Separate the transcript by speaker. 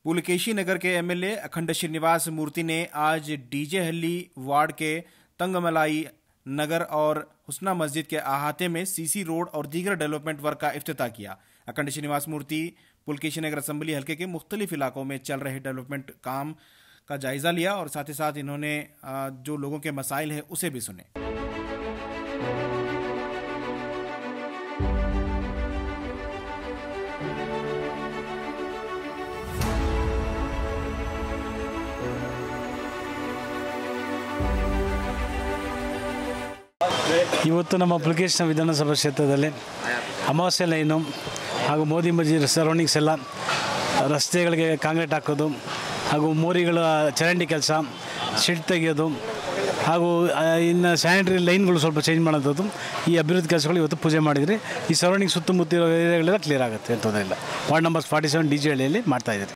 Speaker 1: पुलकेशी नगर के एमएलए अखंड श्रीनिवास मूर्ति ने आज डीजे हल्ली वार्ड के तंगमलाई नगर और हुस्ना मस्जिद के अहाते में सीसी रोड और दीगर डेवलपमेंट वर्क का इफ्तिताह किया। अखंड श्रीनिवास मूर्ति पुलकेशी नगर असेंबली हल्के के मुख्तलिफ इलाकों में चल रहे डेवलपमेंट काम का जायजा लिया और साथ ही साथ इन्होंने जो लोगों के मसाइल हैं उसे भी सुने।
Speaker 2: ಇವತ್ತು ನಮ್ಮ ಅಪ್ಲಿಕೇಶನ್ ವಿಧಾನಸಭಾ ಕ್ಷೇತ್ರದಲ್ಲಿ ಅಮಾವಾಸ್ಯೆ ಲೈನು ಹಾಗೂ ಮೋದಿ ಮಸ್ಜಿದ್ ಸರೌಂಡಿಂಗ್ಸ್ ಎಲ್ಲ ರಸ್ತೆಗಳಿಗೆ ಕಾಂಕ್ರೀಟ್ ಹಾಕೋದು ಹಾಗೂ ಮೋರಿಗಳ ಚರಂಡಿ ಕೆಲಸ ಶೆಡ್ ತೆಗೆಯೋದು ಹಾಗೂ ಇನ್ನು ಸ್ಯಾನಿಟರಿ ಲೈನ್ಗಳು ಸ್ವಲ್ಪ ಚೇಂಜ್ ಮಾಡೋದು ಈ ಅಭಿವೃದ್ಧಿ ಕೆಲಸಗಳು ಇವತ್ತು ಪೂಜೆ ಮಾಡಿದರೆ ಈ ಸರೌಂಡಿಂಗ್ ಸುತ್ತಮುತ್ತ ಇರೋ ಏರಿಯಾಗಳೆಲ್ಲ ಕ್ಲಿಯರ್ ಆಗುತ್ತೆ ಅಂತಂದಿಲ್ಲ। ವಾರ್ಡ್ ನಂಬರ್ 47 ಡಿ ಜೆ ಹಳ್ಳಿಯಲ್ಲಿ ಮಾಡ್ತಾಯಿದ್ದೀರಿ।